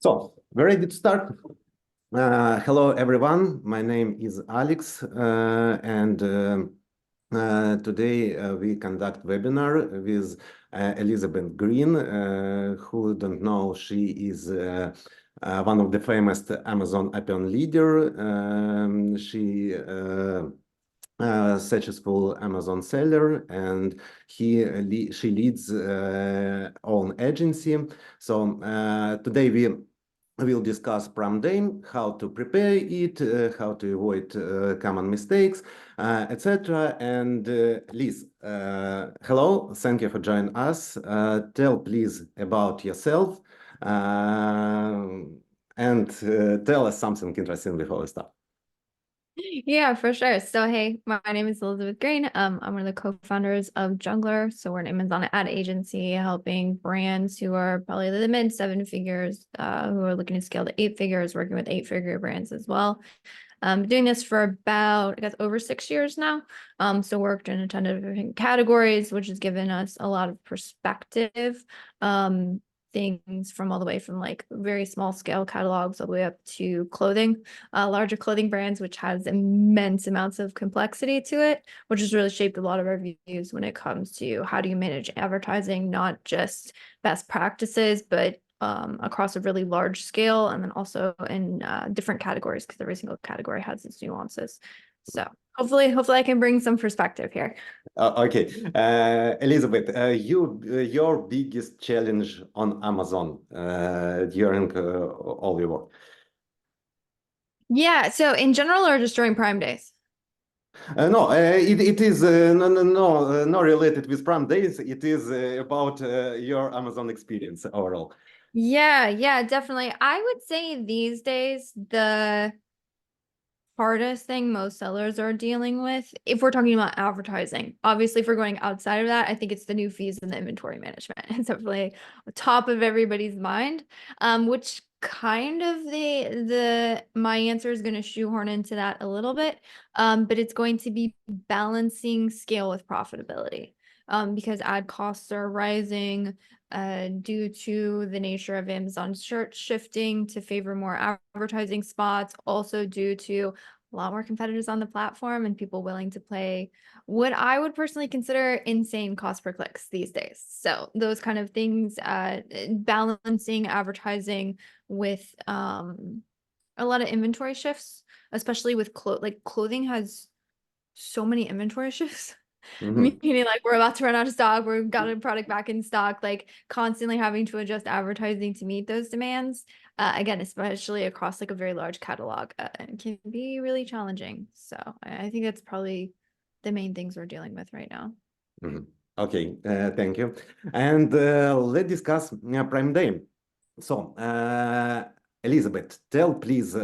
So, very good start. Hello, everyone. My name is Alex, and today we conduct webinar with Elizabeth Greene. Who don't know, she is one of the famous Amazon Apion leader. She successful Amazon seller, and she leads own agency. So today we will discuss Prime Day, how to prepare it, how to avoid common mistakes, etc. And Liz, hello, thank you for joining us. Tell please about yourself and tell us something interesting before we start. Yeah, for sure. So, hey, my name is Elizabeth Greene. I'm one of the co-founders of Jungler. So we're an Amazon ad agency helping brands who are probably the mid seven figures, who are looking to scale to eight figures, working with eight-figure brands as well. Doing this for about, I guess, over 6 years now. So worked in a ton of different categories, which has given us a lot of perspective. Things from all the way from like very small scale catalogs all the way up to clothing, larger clothing brands, which has immense amounts of complexity to it, which has really shaped a lot of our views when it comes to how do you manage advertising, not just best practices, but across a really large scale, and then also in different categories, because every single category has its nuances. So hopefully I can bring some perspective here. Okay, Elizabeth, your biggest challenge on Amazon during all your work? Yeah, so in general or just during Prime days? No, it is no related with Prime Days. It is about your Amazon experience overall. Yeah, definitely. I would say these days the hardest thing most sellers are dealing with, if we're talking about advertising. Obviously, if we're going outside of that, I think it's the new fees and the inventory management. It's definitely top of everybody's mind, which kind of my answer is going to shoehorn into that a little bit, but it's going to be balancing scale with profitability, because ad costs are rising due to the nature of Amazon search shifting to favor more advertising spots, also due to a lot more competitors on the platform and people willing to pay what I would personally consider insane cost per clicks these days. So those kind of things, balancing advertising with a lot of inventory shifts, especially with clothing has so many inventory shifts. Mhm. Meaning like we're about to run out of stock, we've got a product back in stock, like constantly having to adjust advertising to meet those demands. Again, especially across like a very large catalog, can be really challenging. So I think that's probably the main things we're dealing with right now. Mhm. Okay, thank you. And let's discuss Prime Day. So, Elizabeth, tell please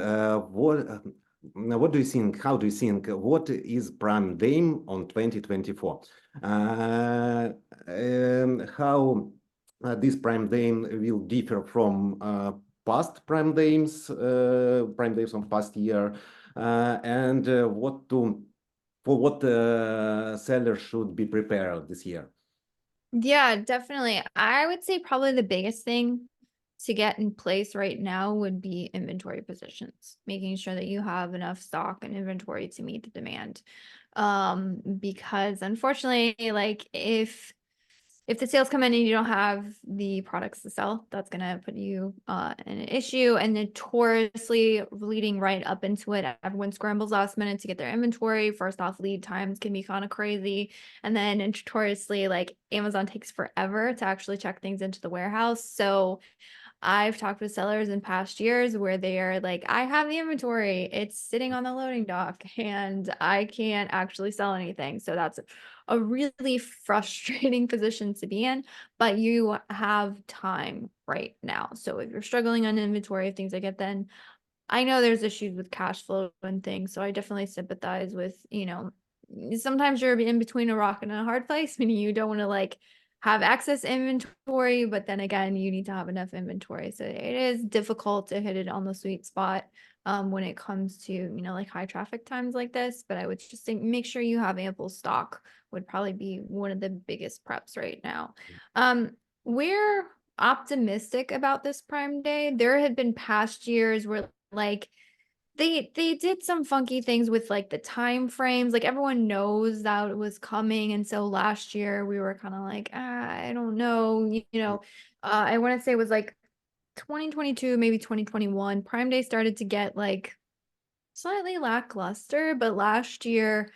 what do you think? How do you think? What is Prime Day on 2024? How this Prime Day will differ from past Prime Days from past year, and for what sellers should be prepared this year? Yeah, definitely. I would say probably the biggest thing to get in place right now would be inventory positions, making sure that you have enough stock and inventory to meet the demand. Because unfortunately, like if the sales come in and you don't have the products to sell, that's gonna put you in an issue, and notoriously leading right up into it. Everyone scrambles last minute to get their inventory. First off, lead times can be kind of crazy. And then notoriously, like Amazon takes forever to actually check things into the warehouse. So I've talked with sellers in past years where they are like, I have the inventory, it's sitting on the loading dock, and I can't actually sell anything. So that's a really frustrating position to be in, but you have time right now. So if you're struggling on inventory, things like that, then I know there's issues with cash flow and things. So I definitely sympathize with, sometimes you're in between a rock and a hard place, meaning you don't want to like have excess inventory, but then again, you need to have enough inventory. So it is difficult to hit it on the sweet spot when it comes to, like high traffic times like this. But I would just think make sure you have ample stock would probably be one of the biggest preps right now. Where optimistic about this Prime Day. There had been past years where like they did some funky things with like the time frames. Like everyone knows that it was coming, and so last year we were kind of like, I don't know, I want to say it was like 2022, maybe 2021. Prime Day started to get like slightly lackluster, but last year,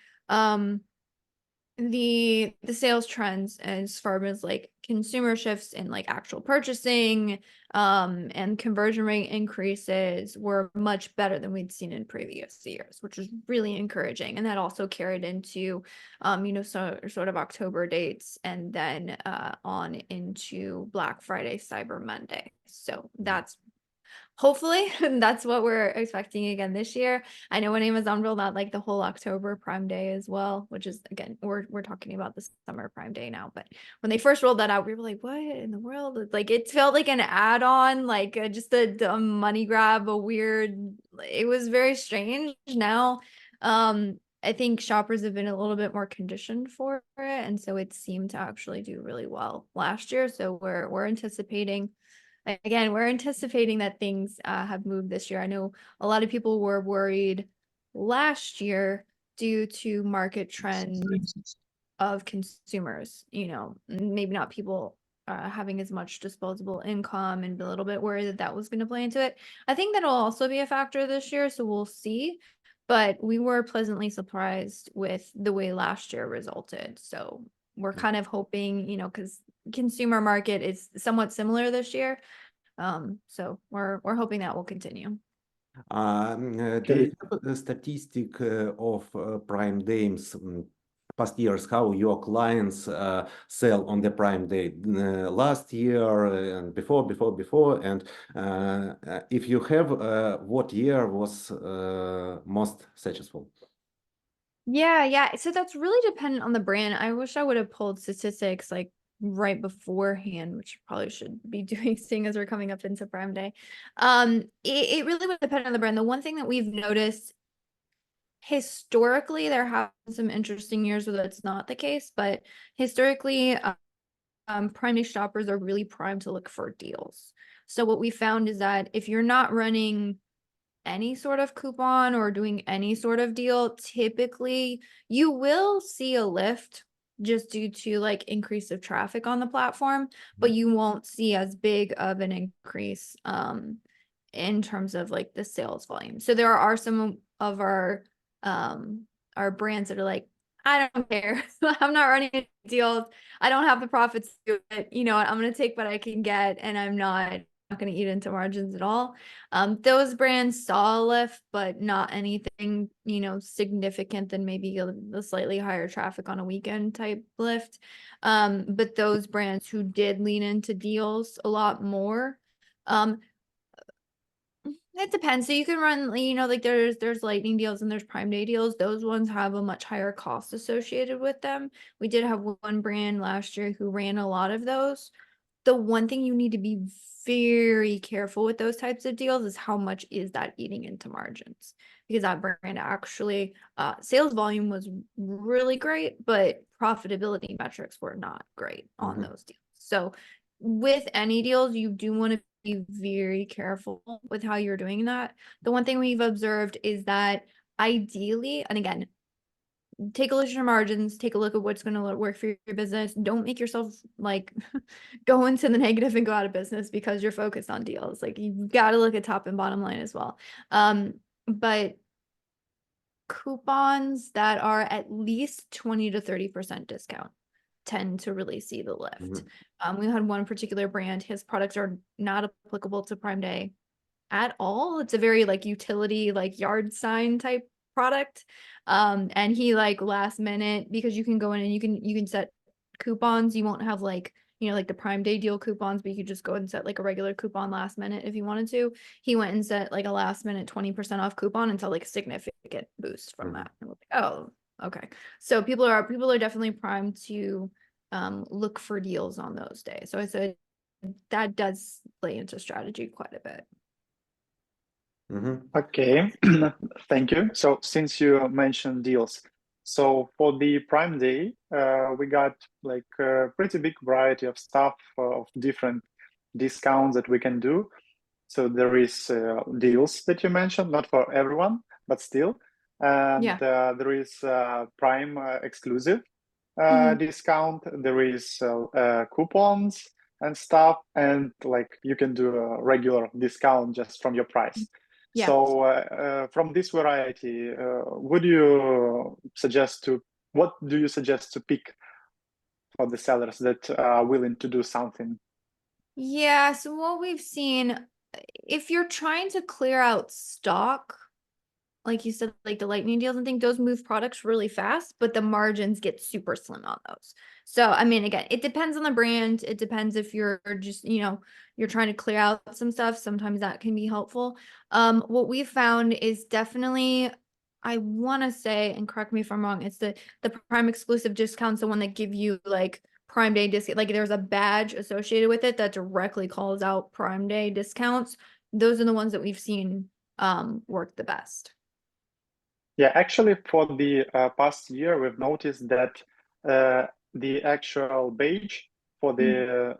the sales trends as far as like consumer shifts in like actual purchasing and conversion rate increases were much better than we'd seen in previous years, which was really encouraging. And that also carried into sort of October dates, and then on into Black Friday, Cyber Monday. So that's hopefully that's what we're expecting again this year. I know when Amazon rolled out like the whole October Prime Day as well, which is again, we're talking about the summer Prime Day now, but when they first rolled that out, we were like, what in the world? Like it felt like an add-on, like just a money grab, it was very strange. Now, I think shoppers have been a little bit more conditioned for it, and so it seemed to actually do really well last year. So we're anticipating. Again, we're anticipating that things have moved this year. I know a lot of people were worried last year due to market trends of consumers, maybe not people having as much disposable income, and a little bit worried that that was going to play into it. I think that'll also be a factor this year, so we'll see. But we were pleasantly surprised with the way last year resulted. So we're kind of hoping, because consumer market is somewhat similar this year. So we're hoping that will continue. Do you have a statistic of Prime Days past years, how your clients sell on the Prime Day last year and before, and if you have, what year was most successful? Yeah. So that's really dependent on the brand. I wish I would have pulled statistics like right beforehand, which I probably should be doing, seeing as we're coming up into Prime Day. It really would depend on the brand. The one thing that we've noticed historically, there have been some interesting years where that's not the case, but historically, Prime Day shoppers are really primed to look for deals. So what we found is that if you're not running any sort of coupon or doing any sort of deal, typically you will see a lift just due to like increase of traffic on the platform, but you won't see as big of an increase in terms of like the sales volume. So there are some of our brands that are like, I don't care. I'm not running deals. I don't have the profits to do it. I'm going to take what I can get, and I'm not going to eat into margins at all. Those brands saw a lift, but not anything, significant than maybe a slightly higher traffic on a weekend type lift. But those brands who did lean into deals a lot more, it depends. So you can run, like there's lightning deals and there's Prime Day deals. Those ones have a much higher cost associated with them. We did have one brand last year who ran a lot of those. The one thing you need to be very careful with those types of deals is how much is that eating into margins, because that brand actually sales volume was really great, but profitability metrics were not great on those deals. So with any deals, you do want to be very careful with how you're doing that. The one thing we've observed is that ideally, and again, take a look at your margins, take a look at what's going to work for your business. Don't make yourself like go into the negative and go out of business because you're focused on deals. Like you've got to look at top and bottom line as well. But coupons that are at least 20 to 30% discount tend to really see the lift. We had one particular brand, his products are not applicable to Prime Day at all. It's a very like utility, like yard sign type product. And he like last minute, because you can go in and you can set coupons. You won't have like, like the Prime Day deal coupons, but you could just go and set like a regular coupon last minute if you wanted to. He went and set like a last minute 20% off coupon and saw like a significant boost from that. And we're like, oh, okay. So people are definitely primed to look for deals on those days. So I said that does play into strategy quite a bit. Okay, thank you. So since you mentioned deals, so for the Prime Day, we got like a pretty big variety of stuff of different discounts that we can do. So there is deals that you mentioned, not for everyone, but still. And Yeah. there is Prime exclusive Mhm. discount. There is coupons and stuff, and like you can do a regular discount just from your price. Yeah. So from this variety, what do you suggest to pick for the sellers that are willing to do something? Yeah, so what we've seen, if you're trying to clear out stock, like you said, like the lightning deals and things, those move products really fast, but the margins get super slim on those. So, I mean, again, it depends on the brand. It depends if you're just, you're trying to clear out some stuff. Sometimes that can be helpful. What we found is definitely, I want to say, and correct me if I'm wrong, it's the Prime exclusive discounts, the one that give you like Prime Day discount, like there's a badge associated with it that directly calls out Prime Day discounts. Those are the ones that we've seen work the best. Yeah, actually, for the past year, we've noticed that the actual badge for the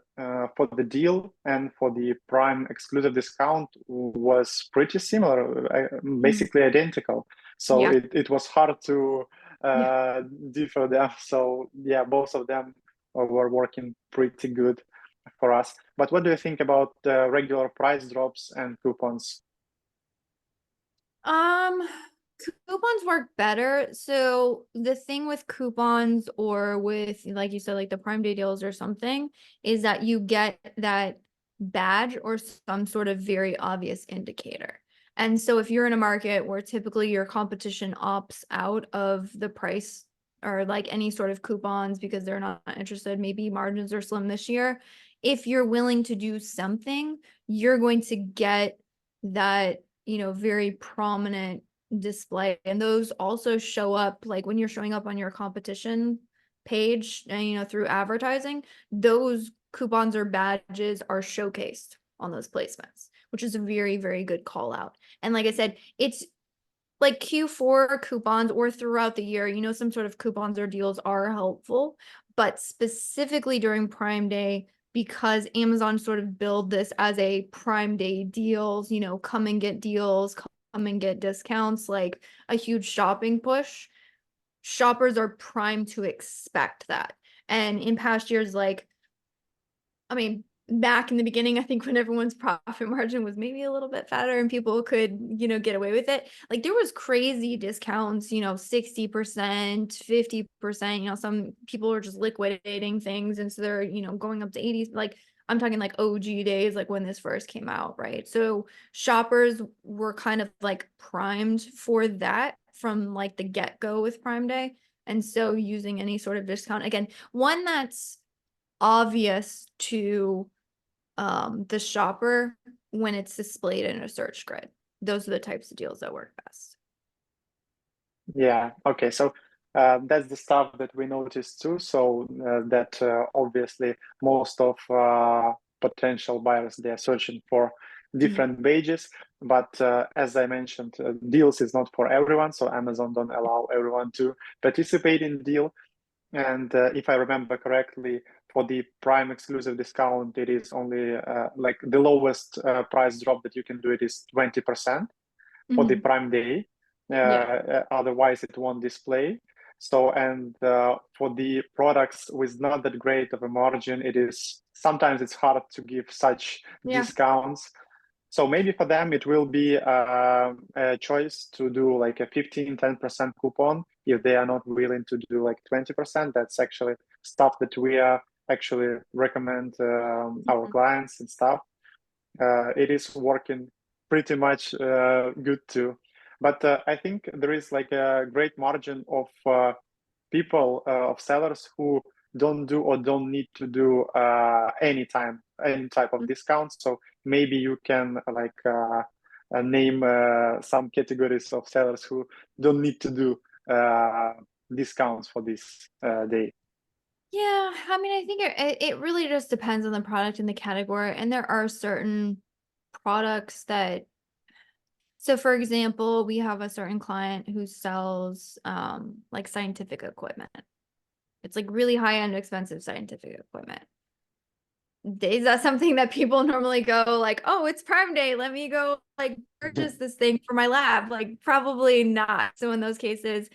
deal and for the Prime exclusive discount was pretty similar, basically identical. So Yeah. it was hard to Yeah. differ them. So yeah, both of them were working pretty good for us. But what do you think about regular price drops and coupons? Um, Coupons work better. So the thing with coupons or with, like you said, like the Prime Day deals or something, is that you get that badge or some sort of very obvious indicator. And so if you're in a market where typically your competition opts out of the price or like any sort of coupons because they're not interested, maybe margins are slim this year. If you're willing to do something, you're going to get that, very prominent display. And those also show up like when you're showing up on your competition page and, through advertising, those coupons or badges are showcased on those placements, which is a very, very good call out. And like I said, it's like Q4 coupons or throughout the year, some sort of coupons or deals are helpful, but specifically during Prime Day, because Amazon sort of build this as a Prime Day deals, come and get deals, come and get discounts, like a huge shopping push. Shoppers are primed to expect that. And in past years, like, I mean, back in the beginning, I think when everyone's profit margin was maybe a little bit fatter and people could, get away with it. Like there was crazy discounts, 60%, 50%, some people are just liquidating things. And so they're, going up to 80s. Like I'm talking like OG days, like when this first came out, right? So shoppers were kind of like primed for that from like the get-go with Prime Day. And so using any sort of discount, again, one that's obvious to the shopper when it's displayed in a search grid. Those are the types of deals that work best. Yeah, okay. So that's the stuff that we noticed too. So that obviously most of potential buyers, they're searching for different pages. But as I mentioned, deals is not for everyone. So Amazon don't allow everyone to participate in deal. And if I remember correctly, for the Prime exclusive discount, it is only like the lowest price drop that you can do it is 20% for the Prime Day. Yeah. Otherwise, it won't display. So, and for the products with not that great of a margin, sometimes it's hard to give such discounts. So maybe for them, it will be a choice to do like a 10% coupon if they are not willing to do like 20%. That's actually stuff that we actually recommend our clients and stuff. It is working pretty much good too. But I think there is like a great margin of people, of sellers who don't do or don't need to do any type of discounts. So maybe you can like name some categories of sellers who don't need to do discounts for this day. Yeah, I mean, I think it really just depends on the product and the category. And there are certain products that, so for example, we have a certain client who sells like scientific equipment. It's like really high-end, expensive scientific equipment. is that something that people normally go like, oh, it's Prime Day, let me go like purchase this thing for my lab? Like, probably not. So in those cases,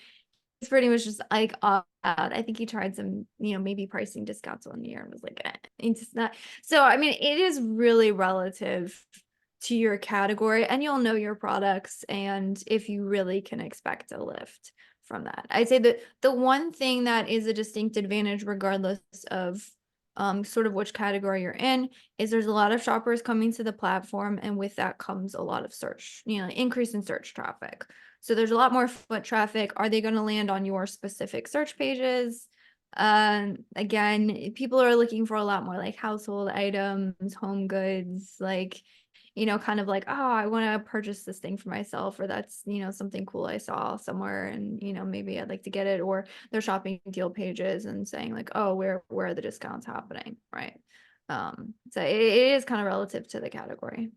it's pretty much just like opt out. I think he tried some, maybe pricing discounts one year and was like, it's just not. So I mean, it is really relative to your category, and you'll know your products and if you really can expect a lift from that. I'd say that the one thing that is a distinct advantage, regardless of sort of which category you're in, is there's a lot of shoppers coming to the platform, and with that comes a lot of search, increase in search traffic. So there's a lot more foot traffic. Are they going to land on your specific search pages? Again, people are looking for a lot more like household items, home goods, like, kind of like, oh, I want to purchase this thing for myself, or that's, something cool I saw somewhere and, maybe I'd like to get it, or they're shopping deal pages and saying like, oh, where are the discounts happening? Right. So it is kind of relative to the category.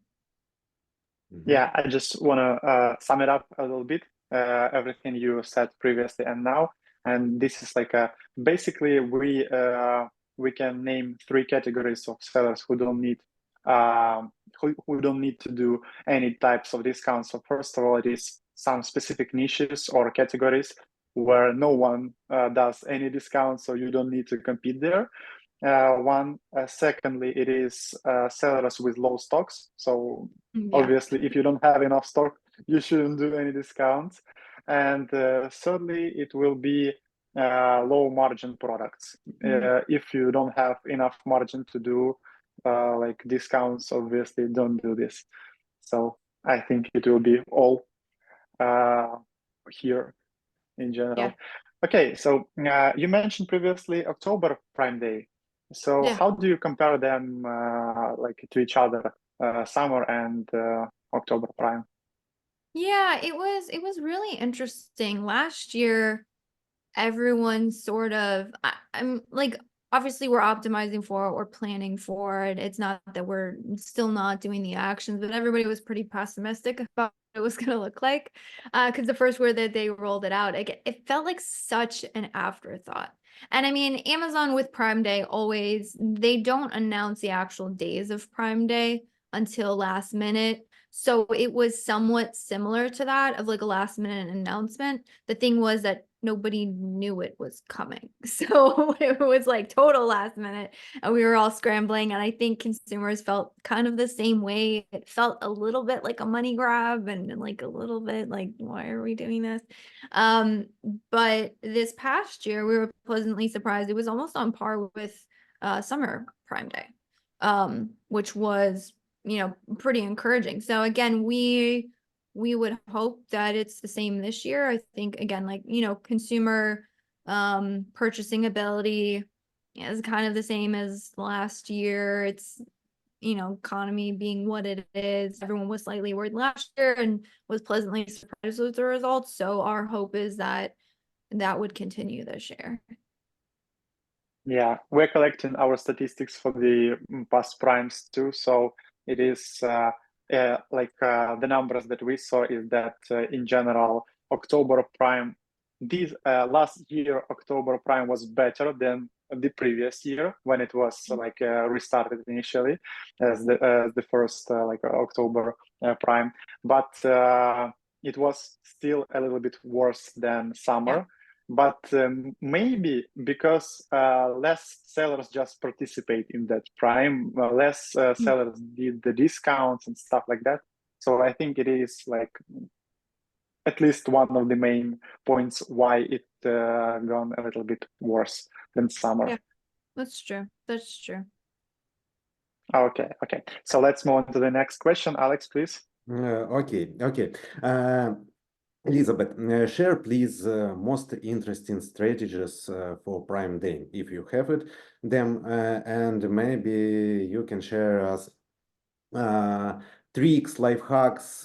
Yeah, I just want to sum it up a little bit, everything you said previously and now. And this is like basically we can name 3 categories of sellers who don't need who don't need to do any types of discounts. So first of all, it is some specific niches or categories where no one does any discounts, so you don't need to compete there. Secondly, it is sellers with low stocks. So obviously, if you don't have enough stock, you shouldn't do any discounts. And thirdly, it will be low margin products. If you don't have enough margin to do like discounts, obviously don't do this. So I think it will be all here in general. Yeah. Okay, so you mentioned previously October Prime Day. So Yeah. how do you compare them like to each other, summer and October Prime? Yeah, it was really interesting. Last year, everyone sort of, I'm like, obviously we're optimizing for it, we're planning for it. It's not that we're still not doing the actions, but everybody was pretty pessimistic about what it was going to look like. Because the first word that they rolled it out, it felt like such an afterthought. And I mean, Amazon with Prime Day they don't announce the actual days of Prime Day until last minute. So it was somewhat similar to that, of like a last minute announcement. The thing was that nobody knew it was coming. So it was like total last minute, and we were all scrambling. And I think consumers felt kind of the same way. It felt a little bit like a money grab, and like a little bit like, why are we doing this? But this past year, we were pleasantly surprised. It was almost on par with summer Prime Day, which was, pretty encouraging. So again, we would hope that it's the same this year. I think, again, like, consumer purchasing ability is kind of the same as last year. It's, economy being what it is. Everyone was slightly worried last year and was pleasantly surprised with the results. So our hope is that that would continue this year. Yeah, we're collecting our statistics for the past primes too. So it is like the numbers that we saw is that in general, October Prime, this last year, October Prime was better than the previous year when it was like restarted initially as the first like October Prime, but it was still a little bit worse than summer. Yeah. But maybe because less sellers just participate in that Prime, less sellers did the discounts and stuff like that. So I think it is like at least one of the main points why it gone a little bit worse than summer. Yeah, that's true. That's true. Okay. So let's move on to the next question. Alex, please. Okay. Elizabeth, share please most interesting strategies for Prime Day, if you have them, and maybe you can share us tricks, life hacks,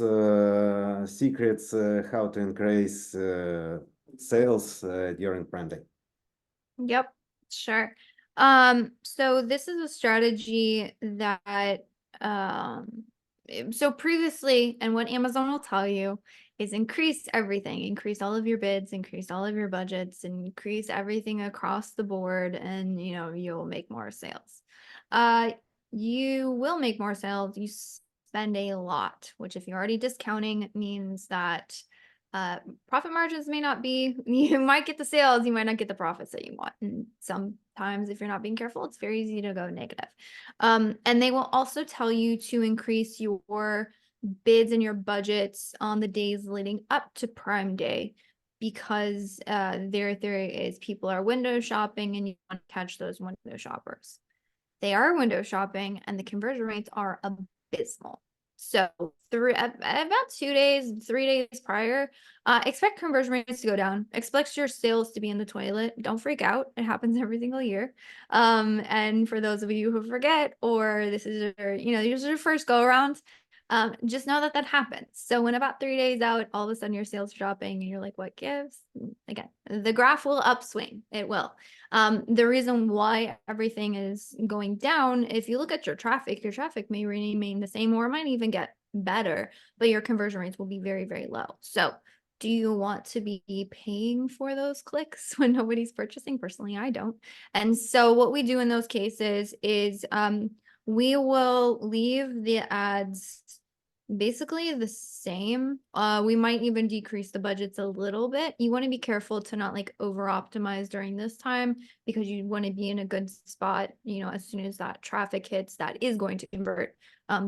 secrets, how to increase sales during Prime Day. Yep, sure. So this is a strategy that so previously, and what Amazon will tell you is increase everything, increase all of your bids, increase all of your budgets, increase everything across the board, and you'll make more sales. you will make more sales. You spend a lot, which if you're already discounting means that profit margins may not be, you might get the sales, you might not get the profits that you want. And sometimes if you're not being careful, it's very easy to go negative. And they will also tell you to increase your bids and your budgets on the days leading up to Prime Day, because their theory is people are window shopping and you want to catch those window shoppers. They are window shopping and the conversion rates are abysmal. So about 2 days, 3 days prior, expect conversion rates to go down. Expect your sales to be in the toilet. Don't freak out. It happens every single year. And for those of you who forget, or this is your, this is your first go around, just know that happens. So when about 3 days out, all of a sudden your sales are dropping and you're like, what gives? Again, the graph will upswing. It will. The reason why everything is going down, if you look at your traffic may remain the same or it might even get better, but your conversion rates will be very, very low. So do you want to be paying for those clicks when nobody's purchasing? Personally, I don't. And so what we do in those cases is we will leave the ads basically the same. We might even decrease the budgets a little bit. You want to be careful to not like over optimize during this time, because you want to be in a good spot, as soon as that traffic hits, that is going to convert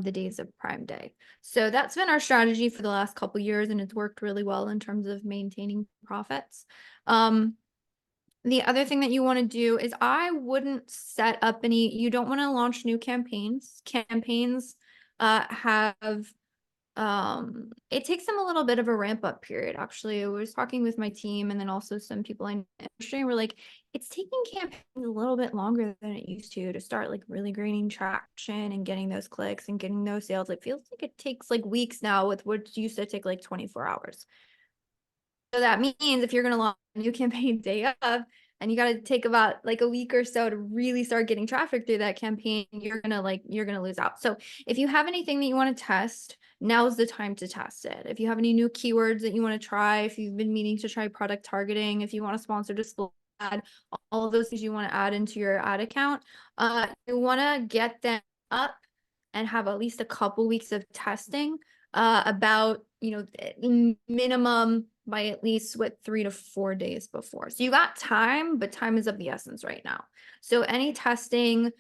the days of Prime Day. So that's been our strategy for the last couple years, and it's worked really well in terms of maintaining profits. The other thing that you want to do is I wouldn't set up you don't want to launch new campaigns. Campaigns have it takes them a little bit of a ramp up period. Actually, I was talking with my team and then also some people in the industry, and we're like, it's taking campaigns a little bit longer than it used to start like really gaining traction and getting those clicks and getting those sales. It feels like it takes like weeks now with what used to take like 24 hours. So that means if you're going to launch a new campaign day of, and you got to take about like a week or so to really start getting traffic through that campaign, you're going to lose out. So if you have anything that you want to test, now's the time to test it. If you have any new keywords that you want to try, if you've been meaning to try product targeting, if you want to sponsor display ad, all of those things you want to add into your ad account, you want to get them up and have at least a couple weeks of testing about, minimum by at least 3 to 4 days before. So you got time, but time is of the essence right now. So any testing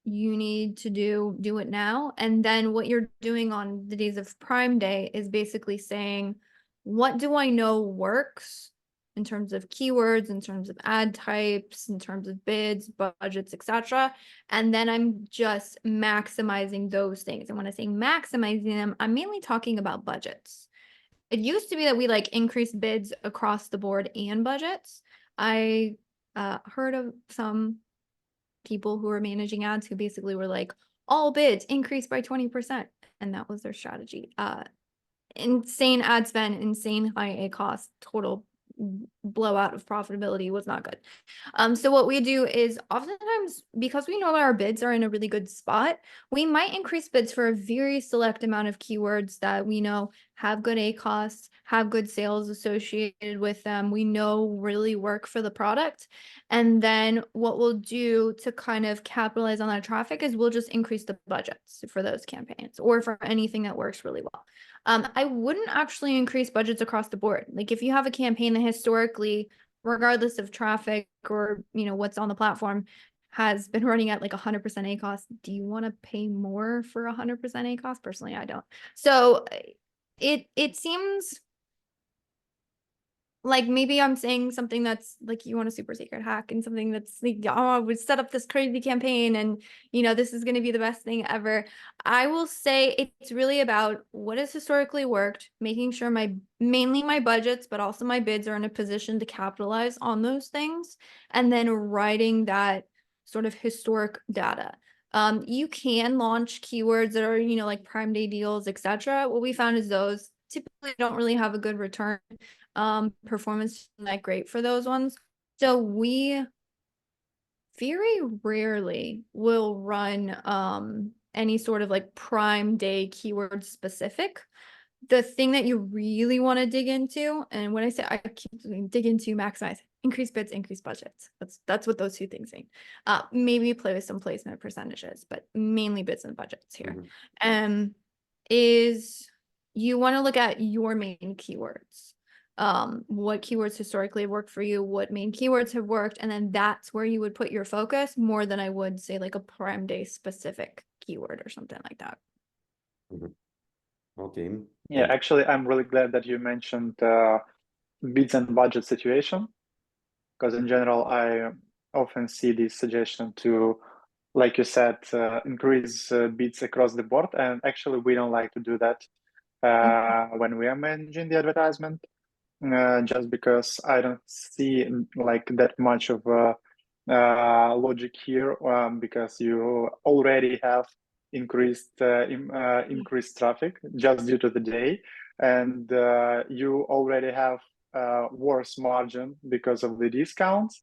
you need to do it now. And then what you're doing on the days of Prime Day is basically saying, what do I know works in terms of keywords, in terms of ad types, in terms of bids, budgets, etc. And then I'm just maximizing those things. And when I say maximizing them, I'm mainly talking about budgets. It used to be that we like increased bids across the board and budgets. I heard of some people who were managing ads who basically were like, all bids increased by 20%. And that was their strategy. Insane ad spend, insane high ACoS, total blowout of profitability was not good. So what we do is oftentimes, because we know that our bids are in a really good spot, we might increase bids for a very select amount of keywords that we know have good ACoS, have good sales associated with them, we know really work for the product. And then what we'll do to kind of capitalize on that traffic is we'll just increase the budgets for those campaigns or for anything that works really well. I wouldn't actually increase budgets across the board. Like if you have a campaign that historically, regardless of traffic or, what's on the platform, has been running at like 100% ACoS, do you want to pay more for 100% ACoS? Personally, I don't. So it seems like maybe I'm saying something that's like you want a super secret hack and something that's like, oh, I would set up this crazy campaign and, this is going to be the best thing ever. I will say it's really about what has historically worked, making sure mainly my budgets, but also my bids are in a position to capitalize on those things, and then writing that sort of historic data. You can launch keywords that are, like Prime Day deals, etc. What we found is those typically don't really have a good return. Performance isn't that great for those ones. So we very rarely will run any sort of like Prime Day keyword specific, the thing that you really want to dig into, and when I say I keep doing dig into, maximize, increase bids, increase budgets. That's what those two things mean. Maybe play with some placement percentages, but mainly bids and budgets here. Is you want to look at your main keywords. What keywords historically have worked for you, what main keywords have worked, and then that's where you would put your focus more than I would say like a Prime Day specific keyword or something like that. Okay. Yeah, actually, I'm really glad that you mentioned bids and budget situation, because in general, I often see this suggestion to, like you said, increase bids across the board. And actually, we don't like to do that when we are managing the advertisement, just because I don't see like that much of logic here, because you already have increased traffic just due to the day, and you already have worse margin because of the discounts,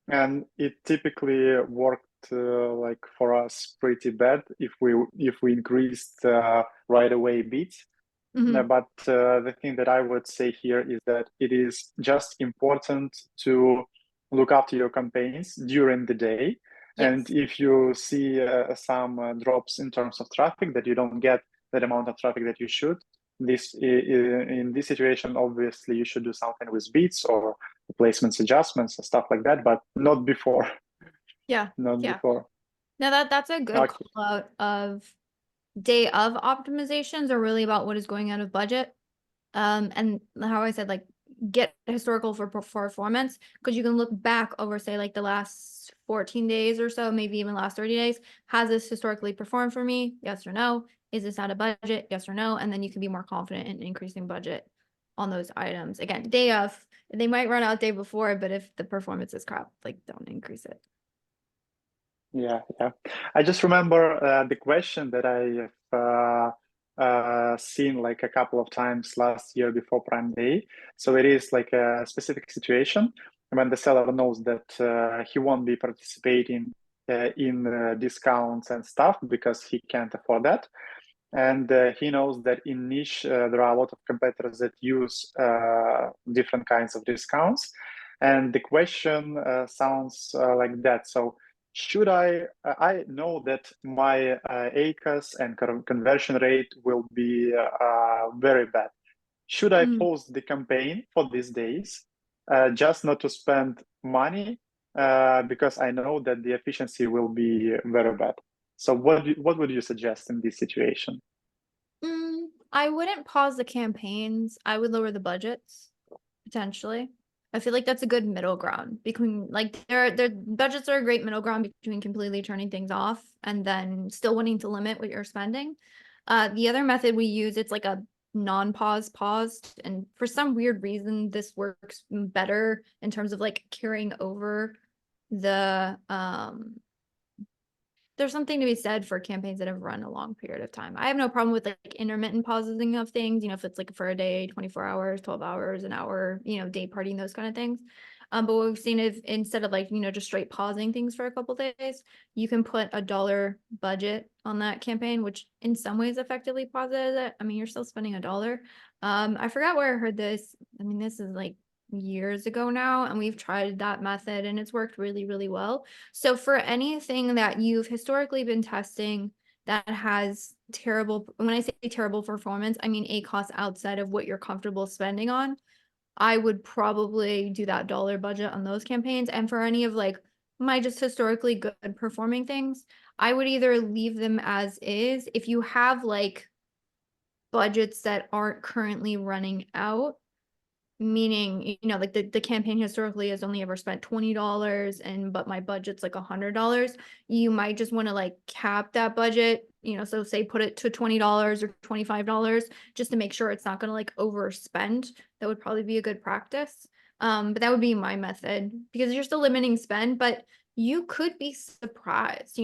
and it typically worked like for us pretty bad if we increased right away bids. But the thing that I would say here is that it is just important to look after your campaigns during the day. Yes. And if you see some drops in terms of traffic, that you don't get that amount of traffic that you should, in this situation, obviously you should do something with bids or placements adjustments and stuff like that, but not before. Yeah. Not before. Now that's a good call out of day of optimizations are really about what is going out of budget. And how I said, like, get historical for performance, because you can look back over, say, like the last 14 days or so, maybe even last 30 days. Has this historically performed for me? Yes or no? Is this out of budget? Yes or no? And then you can be more confident in increasing budget on those items. Again, day of, they might run out day before, but if the performance is crap, like, don't increase it. Yeah. I just remember the question that I have seen like a couple of times last year before Prime Day. So it is like a specific situation when the seller knows that he won't be participating in discounts and stuff because he can't afford that. And he knows that in niche, there are a lot of competitors that use different kinds of discounts. And the question sounds like that. So should I know that my ACAS and conversion rate will be very bad. Should I pause the campaign for these days, just not to spend money, because I know that the efficiency will be very bad? So what would you suggest in this situation? I wouldn't pause the campaigns. I would lower the budgets, potentially. I feel like that's a good middle ground between, like, their budgets are a great middle ground between completely turning things off and then still wanting to limit what you're spending. The other method we use, it's like a non-pause paused, and for some weird reason this works better in terms of like carrying over the there's something to be said for campaigns that have run a long period of time. I have no problem with like intermittent pausing of things, if it's like for a day, 24 hours, 12 hours, an hour, day partying, those kind of things. But what we've seen is instead of like, just straight pausing things for a couple days, you can put $1 budget on that campaign, which in some ways effectively pauses it. I mean, you're still spending $1. I forgot where I heard this. I mean, this is like years ago now, and we've tried that method and it's worked really, really well. So for anything that you've historically been testing that has terrible, when I say terrible performance, I mean ACOS outside of what you're comfortable spending on, I would probably do that $1 budget on those campaigns. And for any of like my just historically good performing things, I would either leave them as is. If you have like budgets that aren't currently running out, meaning, like the campaign historically has only ever spent $20 but my budget's like $100, you might just want to like cap that budget, so say put it to $20 or $25 just to make sure it's not going to like overspend. That would probably be a good practice. But that would be my method, because you're still limiting spend, but you could be surprised.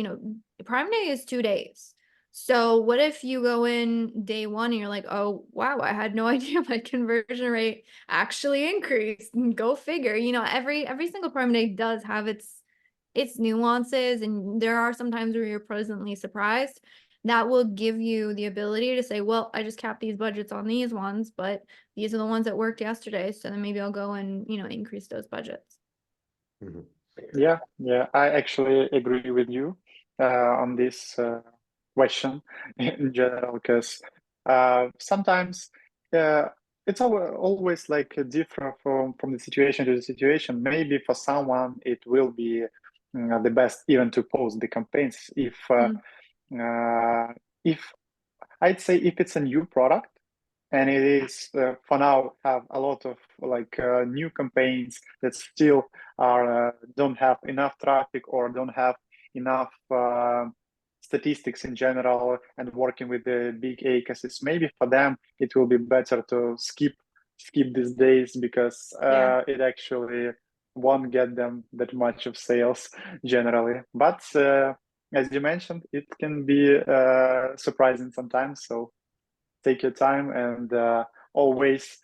Prime Day is 2 days. So what if you go in day one and you're like, oh, wow, I had no idea my conversion rate actually increased. Go figure. Every single Prime Day does have its nuances, and there are some times where you're pleasantly surprised. that will give you the ability to say, well, I just capped these budgets on these ones, but these are the ones that worked yesterday. So then maybe I'll go and, increase those budgets. Mhm. Yeah, I actually agree with you on this question in general, because sometimes it's always like different from the situation to the situation. Maybe for someone it will be the best even to post the campaigns if I'd say if it's a new product and it is for now have a lot of like new campaigns that still are don't have enough traffic or don't have enough statistics in general and working with the big ecosystem, maybe for them it will be better to skip these days because it actually won't get them that much of sales generally. But as you mentioned, it can be surprising sometimes, so take your time and always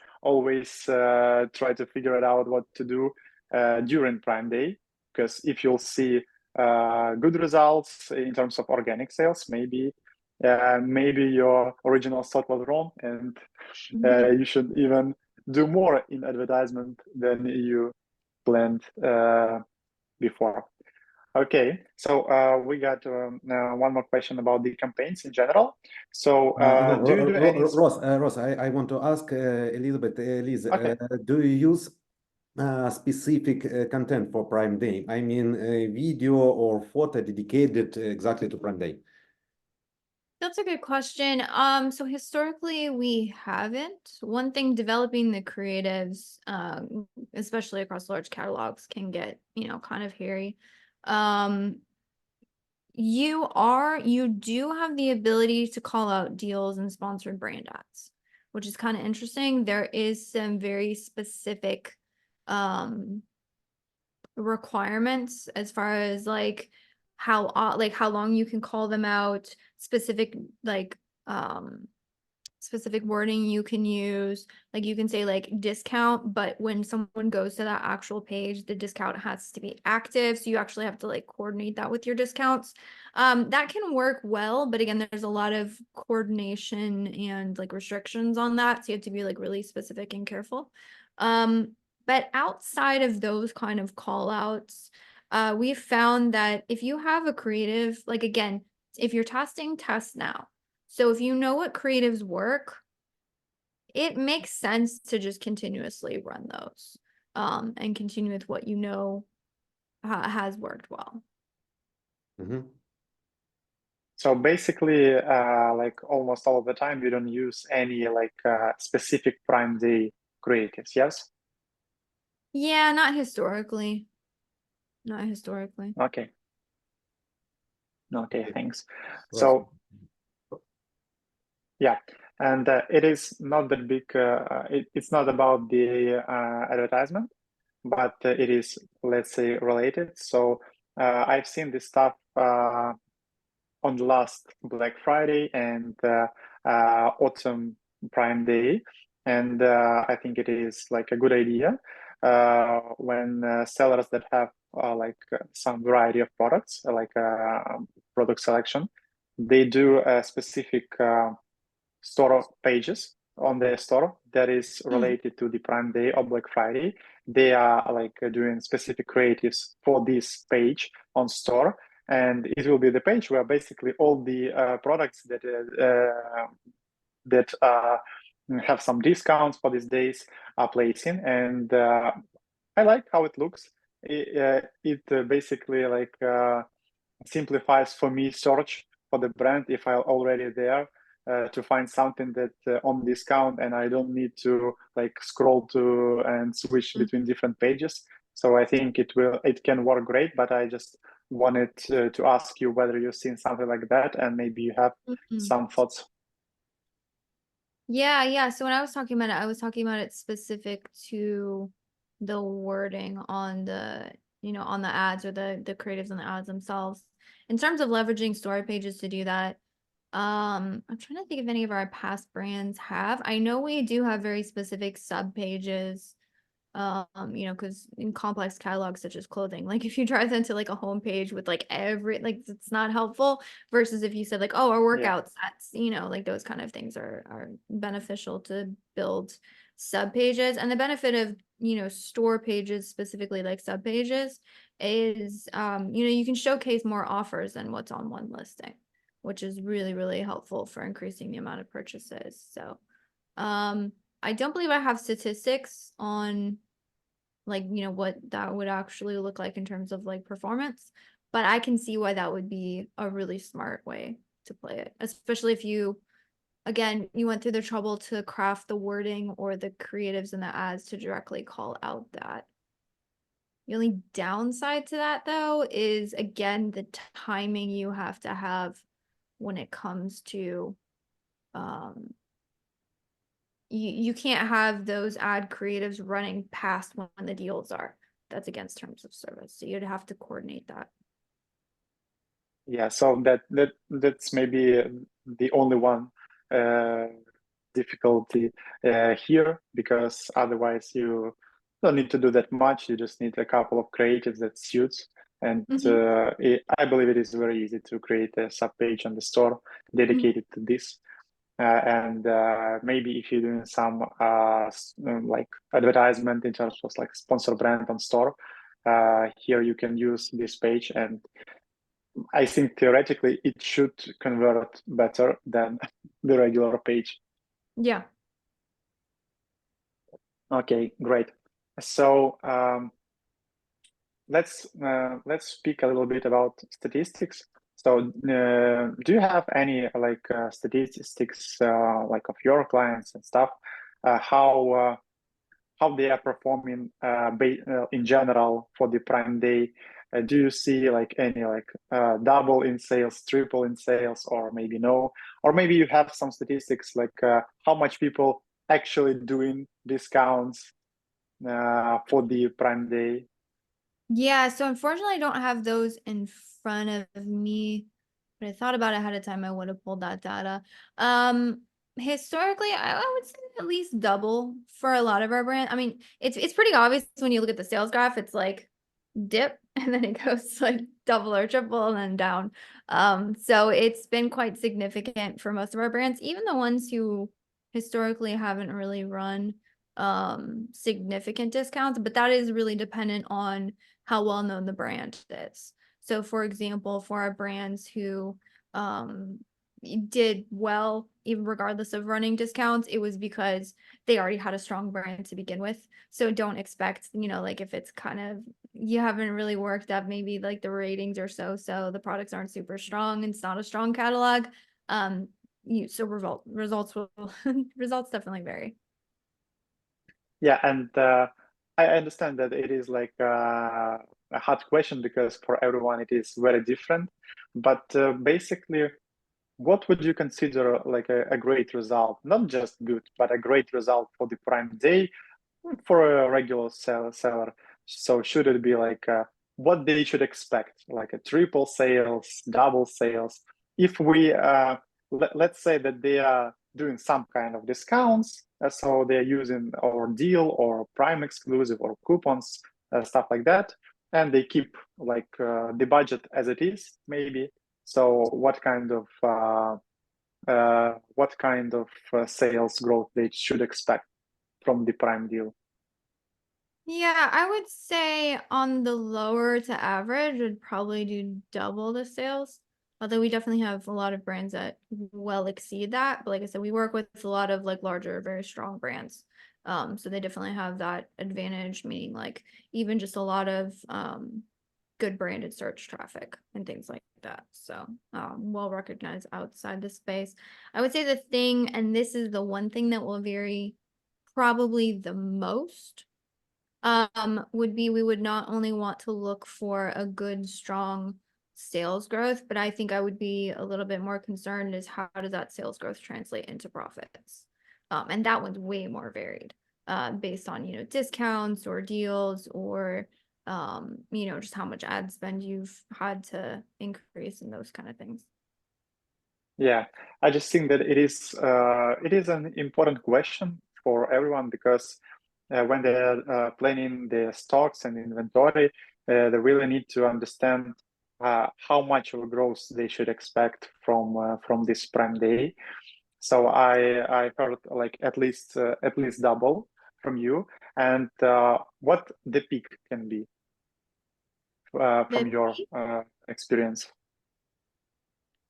try to figure it out what to do during Prime Day, because if you'll see good results in terms of organic sales, maybe your original thought was wrong and you should even do more in advertisement than you planned before. Okay, so we got one more question about the campaigns in general. So No, do you do any? Ross, I want to ask a little bit, Liz, Okay. do you use specific content for Prime Day? I mean, video or photo dedicated exactly to Prime Day? That's a good question. So historically we haven't. One thing, developing the creatives, especially across large catalogs, can get, kind of hairy. You do have the ability to call out deals and sponsored brand ads, which is kind of interesting. There is some very specific requirements as far as like how long you can call them out, specific specific wording you can use. Like you can say like discount, but when someone goes to that actual page, the discount has to be active. So you actually have to like coordinate that with your discounts. That can work well, but again, there's a lot of coordination and like restrictions on that. So you have to be like really specific and careful. But outside of those kind of call outs, we've found that if you have a creative, like again, if you're testing, test now. So if you know what creatives work, it makes sense to just continuously run those and continue with what you know has worked well. Mm-hmm. So basically, like almost all of the time, you don't use any like specific Prime Day creatives, yes? Yeah, not historically. Not historically. Okay. Okay, thanks. Ross. So yeah, and it is not that big. It's not about the advertisement, but it is, let's say, related. So I've seen this stuff on the last Black Friday and autumn Prime Day, and I think it is like a good idea when sellers that have like some variety of products, like product selection, they do a specific store pages on their store that is related to the Prime Day or Black Friday. They are like doing specific creatives for this page on store, and it will be the page where basically all the products that have some discounts for these days are placing. And I like how it looks. It basically like simplifies for me search for the brand if I'm already there. To find something that on discount, and I don't need to like scroll to and switch between different pages. So I think it can work great, but I just wanted to ask you whether you've seen something like that and maybe you have some thoughts. Yeah. So when I was talking about it, I was talking about it specific to the wording on the, on the ads or the creatives on the ads themselves. In terms of leveraging story pages to do that, I'm trying to think if any of our past brands have. I know we do have very specific sub pages You know, because in complex catalogs such as clothing, like if you drive into like a homepage with like it's not helpful versus if you said like, oh, our workout sets, you know, like those kind of things are beneficial to build sub pages. And the benefit of, you know, store pages, specifically like sub pages, is you know, you can showcase more offers than what's on one listing, which is really, really helpful for increasing the amount of purchases. So I don't believe I have statistics on like, you know, what that would actually look like in terms of like performance, but I can see why that would be a really smart way to play it, especially if you, again, you went through the trouble to craft the wording or the creatives in the ads to directly call out that. The only downside to that though is, again, the timing you have to have when it comes to you can't have those ad creatives running past when the deals are. That's against terms of service. So you'd have to coordinate that. Yeah, so that's maybe the only one difficulty here, because otherwise you don't need to do that much. You just need a couple of creatives that suits. And I believe it is very easy to create a sub page on the store dedicated to this. And maybe if you're doing some like advertisement in terms of like sponsor brand on store, here you can use this page, and I think theoretically it should convert better than the regular page. Yeah. Okay, great. So let's speak a little bit about statistics. So do you have any like statistics like of your clients and stuff, how they are performing in general for the Prime Day? Do you see like any like double in sales, triple in sales, or maybe no? Or maybe you have some statistics like how much people actually doing discounts for the Prime Day? Yeah, so unfortunately I don't have those in front of me, but I thought about it ahead of time. I would have pulled that data. Historically, I would say at least double for a lot of our brands. I mean, it's pretty obvious when you look at the sales graph, it's like dip and then it goes like double or triple and then down. So it's been quite significant for most of our brands, even the ones who historically haven't really run significant discounts, but that is really dependent on how well known the brand is. So for example, for our brands who did well, even regardless of running discounts, it was because they already had a strong brand to begin with. So don't expect, you know, like if it's kind of, you haven't really worked up, maybe like the ratings are so the products aren't super strong, and it's not a strong catalog. So results will results definitely vary. Yeah, and I understand that it is like a hard question because for everyone it is very different. But basically, what would you consider like a great result? Not just good, but a great result for the Prime Day for a regular seller. So should it be like what they should expect, like a triple sales, double sales? If we let's say that they are doing some kind of discounts, so they're using our deal or Prime exclusive or coupons, stuff like that, and they keep like the budget as it is, maybe. So what kind of sales growth they should expect from the Prime deal? Yeah, I would say on the lower to average would probably do double the sales. Although we definitely have a lot of brands that well exceed that. But like I said, we work with a lot of like larger, very strong brands. So they definitely have that advantage, meaning like even just a lot of good branded search traffic and things like that. So well recognized outside the space. I would say the thing, and this is the one thing that will vary probably the most, would be we would not only want to look for a good, strong sales growth, but I think I would be a little bit more concerned is how does that sales growth translate into profits? And that one's way more varied, based on, you know, discounts or deals or, you know, just how much ad spend you've had to increase and those kind of things. Yeah, I just think that it is an important question for everyone because when they're planning their stocks and inventory, they really need to understand how much of growth they should expect from this Prime Day. So I heard like at least double from you, and what the peak can be from your experience.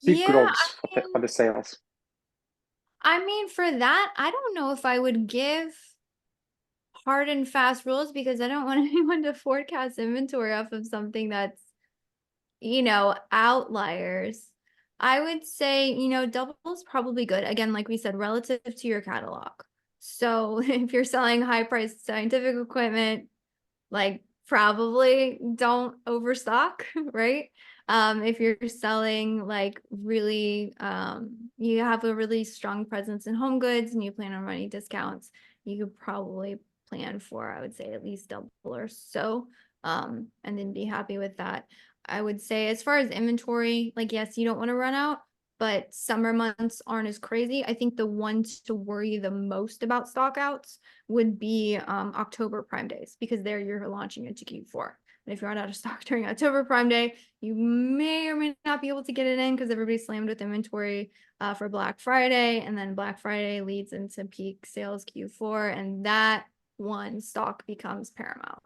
Peak Yeah, growth for the sales. I mean, for that, I don't know if I would give hard and fast rules because I don't want anyone to forecast inventory off of something that's, outliers. I would say, double is probably good. Again, like we said, relative to your catalog. So if you're selling high priced scientific equipment, like probably don't overstock, right? If you're selling like really, you have a really strong presence in home goods and you plan on running discounts, you could probably plan for, I would say, at least double or so, and then be happy with that. I would say as far as inventory, like, yes, you don't want to run out, but summer months aren't as crazy. I think the ones to worry the most about stockouts would be October Prime Days, because there you're launching into Q4. And if you're out of stock during October Prime Day, you may or may not be able to get it in because everybody's slammed with inventory for Black Friday. And then Black Friday leads into peak sales Q4, and that one stock becomes paramount.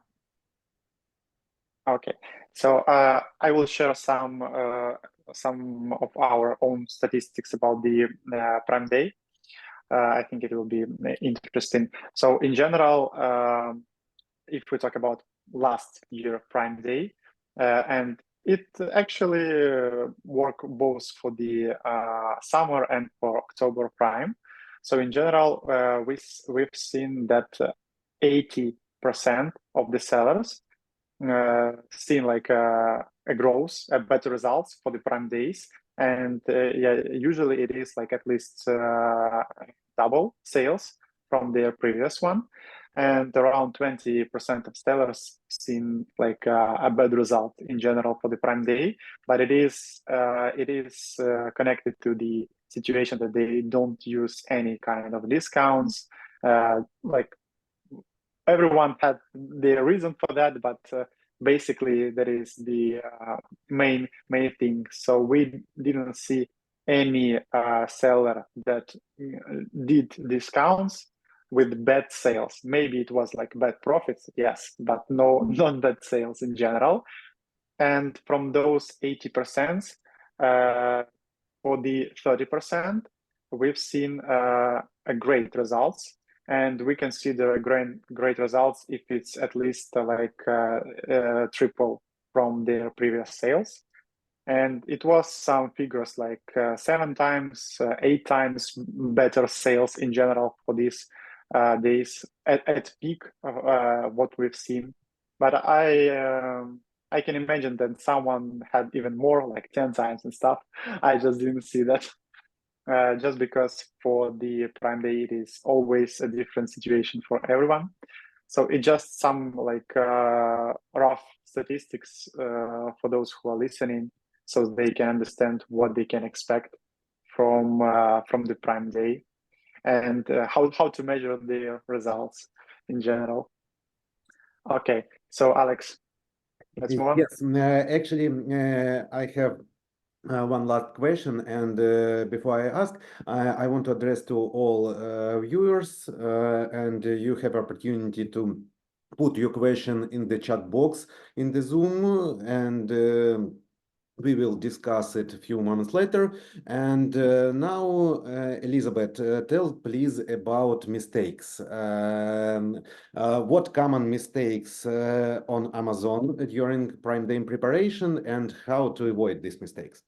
Okay, so I will share some of our own statistics about the Prime Day. I think it will be interesting. So in general, if we talk about last year Prime Day, and it actually worked both for the summer and for October Prime. So in general, we've seen that 80% of the sellers seen like a growth, better results for the Prime Days, and yeah, usually it is like at least double sales from their previous one, and around 20% of sellers seen like a bad result in general for the Prime Day, but it is connected to the situation that they don't use any kind of discounts. Like everyone had their reason for that, but basically that is the main thing. So we didn't see any seller that did discounts with bad sales. Maybe it was like bad profits, yes, but not bad sales in general. And from those 80%, for the 30%, we've seen a great results, and we consider great results if it's at least triple from their previous sales. And it was some figures like 7 times, 8 times better sales in general for these days at peak of what we've seen. But I can imagine that someone had even more, like 10 times and stuff. I just didn't see that. Just because for the Prime Day, it is always a different situation for everyone. So it's just some like rough statistics for those who are listening, so they can understand what they can expect from the Prime Day, and how to measure their results in general. Okay, so Alex, let's move on. Yes, actually, I have one last question, and before I ask, I want to address to all viewers, and you have opportunity to put your question in the chat box in the Zoom, and we will discuss it a few moments later. And now, Elizabeth, tell please about mistakes. What common mistakes on Amazon during Prime Day preparation, and how to avoid these mistakes?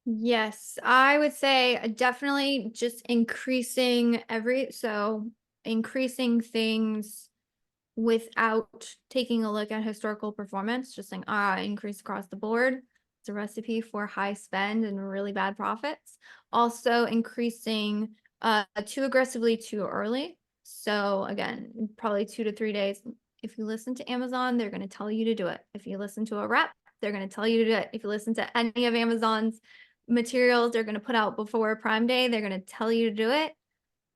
Yes, I would say definitely just increasing things without taking a look at historical performance, just saying, increase across the board. It's a recipe for high spend and really bad profits. Also increasing too aggressively too early. So again, probably 2 to 3 days. If you listen to Amazon, they're going to tell you to do it. If you listen to a rep, they're going to tell you to do it. If you listen to any of Amazon's materials they're going to put out before Prime Day, they're going to tell you to do it.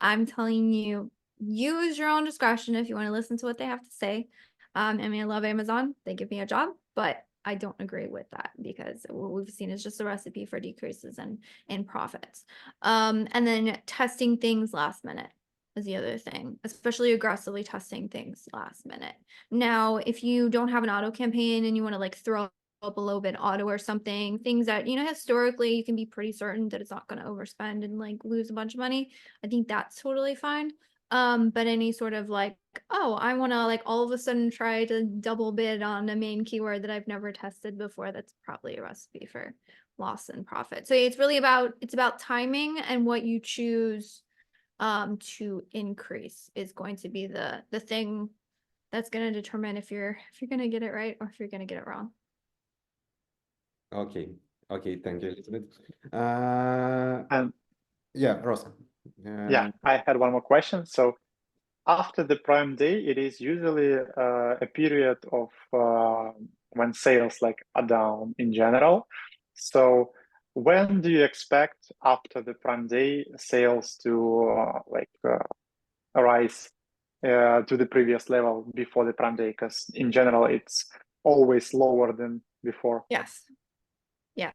I'm telling you, use your own discretion if you want to listen to what they have to say. I mean, I love Amazon. They give me a job, but I don't agree with that because what we've seen is just a recipe for decreases in profits. And then testing things last minute is the other thing, especially aggressively testing things last minute. Now, if you don't have an auto campaign and you want to like throw up a low bid auto or something, things that, you know, historically you can be pretty certain that it's not going to overspend and like lose a bunch of money. I think that's totally fine. But any sort of like, oh, I want to like all of a sudden try to double bid on a main keyword that I've never tested before, that's probably a recipe for loss and profit. So it's really about timing, and what you choose to increase is going to be the thing that's going to determine if you're going to get it right or if you're going to get it wrong. Okay. Okay. Thank you, Elizabeth. And Yeah, Rosa. yeah, I had one more question. So after the Prime Day, it is usually a period of when sales like are down in general. So when do you expect after the Prime Day sales to rise to the previous level before the Prime Day? Because in general, it's always lower than before. Yes. Yes.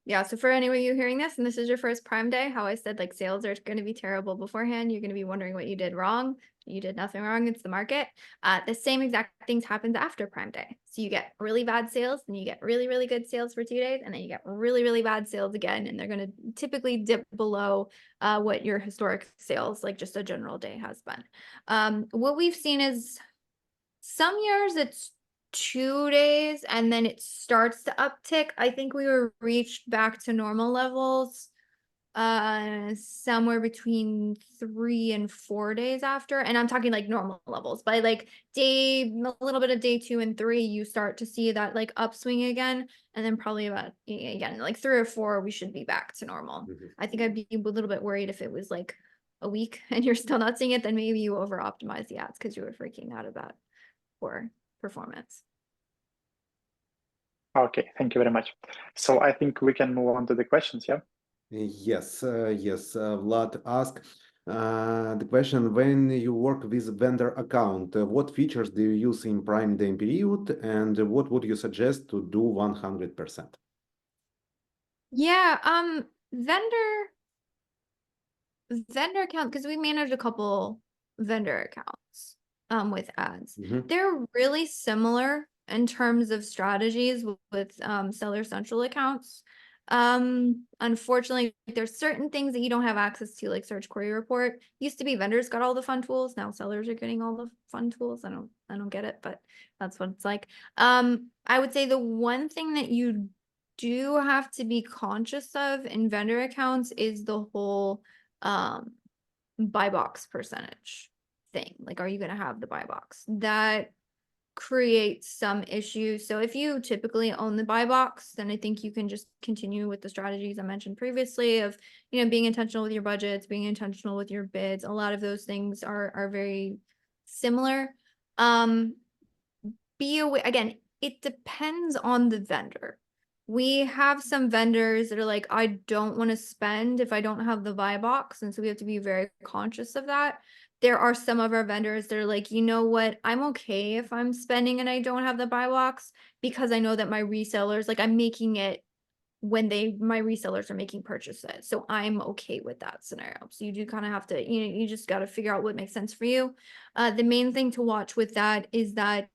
Yeah. So for any of you hearing this, and this is your first Prime Day, how I said like sales are going to be terrible beforehand. You're going to be wondering what you did wrong. You did nothing wrong. It's the market. The same exact things happens after Prime Day. So you get really bad sales, and you get really, really good sales for 2 days, and then you get really, really bad sales again. And they're going to typically dip below what your historic sales, like just a general day, has been. What we've seen is some years it's 2 days and then it starts to uptick. I think we were reached back to normal levels somewhere between 3 and 4 days after, and I'm talking like normal levels. By like a little bit of day 2 and 3, you start to see that like upswing again, and then probably about again like 3 or 4 we should be back to normal. I think I'd be a little bit worried if it was like a week and you're still not seeing it, then maybe you over optimize the ads because you were freaking out about poor performance. Okay, thank you very much. So I think we can move on to the questions, yeah? Yes, Vlad asked the question, when you work with vendor account, what features do you use in Prime Day period, and what would you suggest to do 100%? Yeah, vendor account, because we manage a couple vendor accounts with ads. They're really similar in terms of strategies with Seller Central accounts. Unfortunately, there's certain things that you don't have access to, like search query report. Used to be vendors got all the fun tools, now sellers are getting all the fun tools. I don't get it, but that's what it's like. I would say the one thing that you do have to be conscious of in vendor accounts is the whole buy box percentage thing. Like, are you going to have the buy box? That creates some issues. So if you typically own the buy box, then I think you can just continue with the strategies I mentioned previously of, you know, being intentional with your budgets, being intentional with your bids. A lot of those things are very similar. Be aware, again, it depends on the vendor. We have some vendors that are like, I don't want to spend if I don't have the buy box. And so we have to be very conscious of that. There are some of our vendors that are like, you know what, I'm okay if I'm spending and I don't have the buy box, because I know that my resellers, like I'm making it when my resellers are making purchases. So I'm okay with that scenario. So you do kind of have to, you know, you just got to figure out what makes sense for you. The main thing to watch with that is that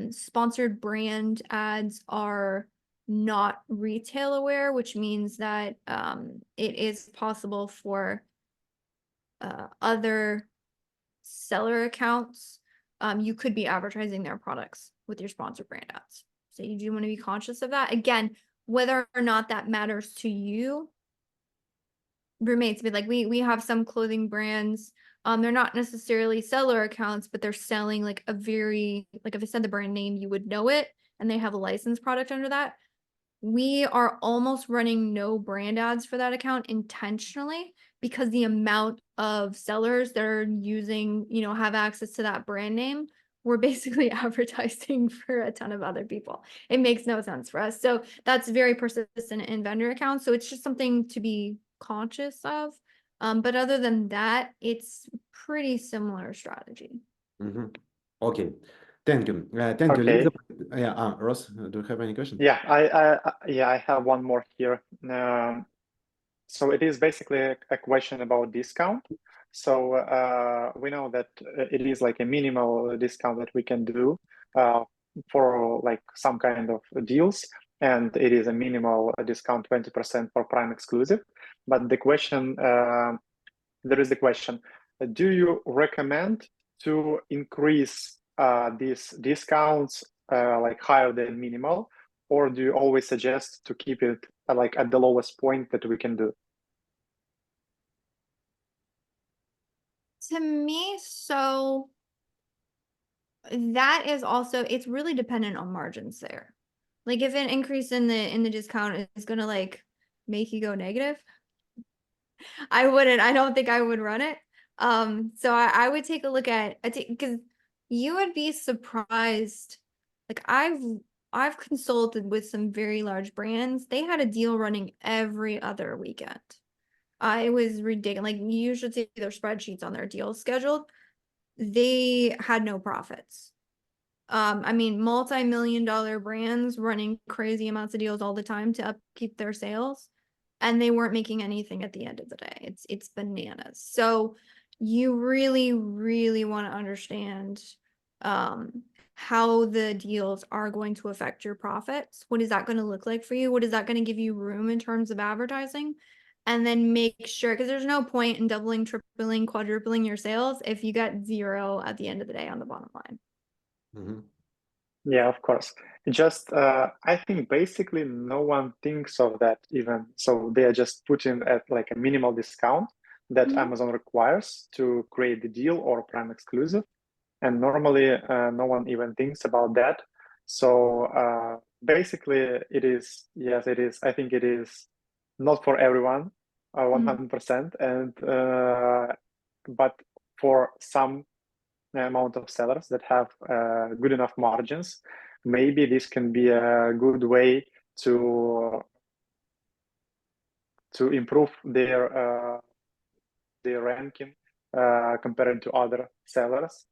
sponsored brand ads are not retail aware, which means that it is possible for other seller accounts. You could be advertising their products with your sponsored brand ads. So you do want to be conscious of that. Again, whether or not that matters to you remains to be like, we have some clothing brands. They're not necessarily seller accounts, but they're selling like a very, like if I said the brand name, you would know it, and they have a licensed product under that. We are almost running no brand ads for that account intentionally, because the amount of sellers that are using, you know, have access to that brand name, we're basically advertising for a ton of other people. It makes no sense for us. So that's very persistent in vendor accounts. So it's just something to be conscious of. But other than that, it's pretty similar strategy. Okay, thank you. Thank you, Okay. Elizabeth. Yeah, Ross, do you have any questions? Yeah, I have one more here. So it is basically a question about discount. So we know that it is like a minimal discount that we can do for like some kind of deals, and it is a minimal discount 20% for Prime exclusive. But the question, there is the question: do you recommend to increase these discounts like higher than minimal, or do you always suggest to keep it like at the lowest point that we can do? To me, so that is also, it's really dependent on margins there. Like if an increase in the discount is gonna like make you go negative, I don't think I would run it. So I would take a look at, because you would be surprised. Like I've consulted with some very large brands. They had a deal running every other weekend. It was ridiculous. Like you should see their spreadsheets on their deals scheduled. They had no profits. I mean, multi-million-dollar brands running crazy amounts of deals all the time to upkeep their sales, and they weren't making anything at the end of the day. It's bananas. So you really, really want to understand how the deals are going to affect your profits. What is that going to look like for you? What is that going to give you room in terms of advertising? And then make sure, because there's no point in doubling, tripling, quadrupling your sales if you got zero at the end of the day on the bottom line. Yeah, of course. Just I think basically no one thinks of that even. So they are just putting at like a minimal discount that Amazon requires to create the deal or Prime exclusive. And normally no one even thinks about that. So basically it is, yes, it is. I think it is not for everyone, 100%. And but for some amount of sellers that have good enough margins, maybe this can be a good way to improve their ranking compared to other sellers.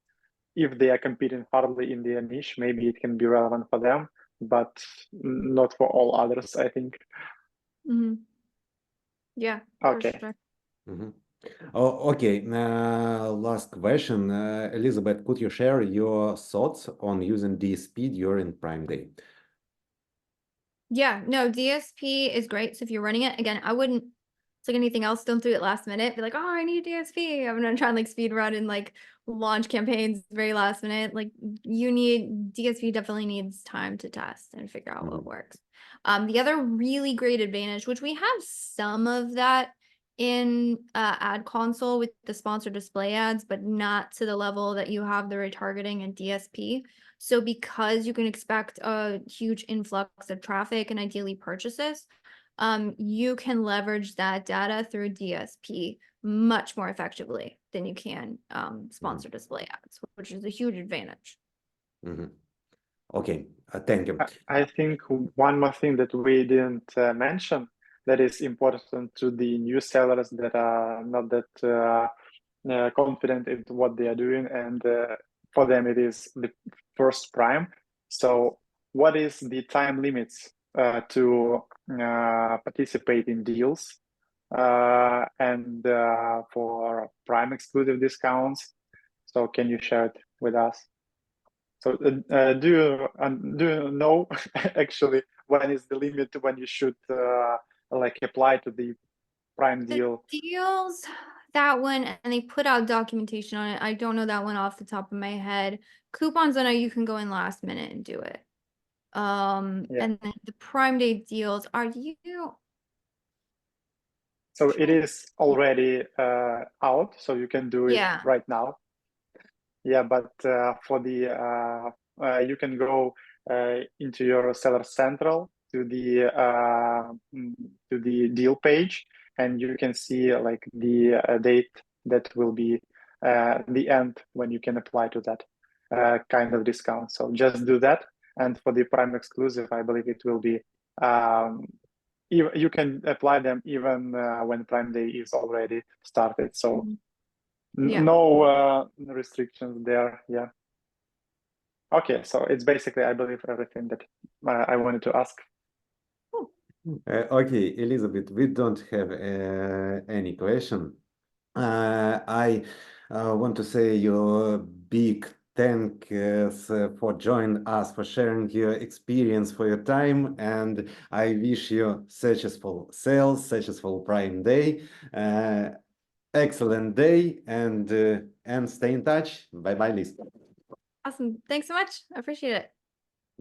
If they are competing hardly in their niche, maybe it can be relevant for them, but not for all others, I think. Yeah. Okay. For sure. Oh, okay. Last question. Elizabeth, could you share your thoughts on using DSP during Prime Day? Yeah, no, DSP is great. So if you're running it, again, I wouldn't, it's like anything else, don't do it last minute. Be like, oh, I need DSP. I'm gonna try and like speed run and like launch campaigns very last minute. Like DSP definitely needs time to test and figure out what works. The other really great advantage, which we have some of that in ad console with the sponsored display ads, but not to the level that you have the retargeting and DSP. So because you can expect a huge influx of traffic and ideally purchases, you can leverage that data through DSP much more effectively than you can sponsored display ads, which is a huge advantage. Okay, thank you. I think one more thing that we didn't mention that is important to the new sellers that are not that confident in what they are doing, and for them it is the first Prime. So what is the time limits to participate in deals and for Prime exclusive discounts? So can you share it with us? So do you know actually when is the limit when you should like apply to the Prime deal? The deals, that one, and they put out documentation on it. I don't know that one off the top of my head. Coupons, I know you can go in last minute and do it. And then the Prime Day deals, are you? So it is already out, so you can do it right now. Yeah, but for the you can go into your Seller Central to the deal page, and you can see like the date that will be the end when you can apply to that kind of discount. So just do that, and for the Prime exclusive, I believe it will be. You can apply them even when Prime Day is already started. So Yeah. No restrictions there. Yeah. Okay, so it's basically, I believe, everything that I wanted to ask. Okay, Elizabeth, we don't have any question. I want to say your big thanks for joining us, for sharing your experience, for your time, and I wish you successful sales, successful Prime Day, excellent day, and stay in touch. Bye bye, Liz. Awesome. Thanks so much. I appreciate it.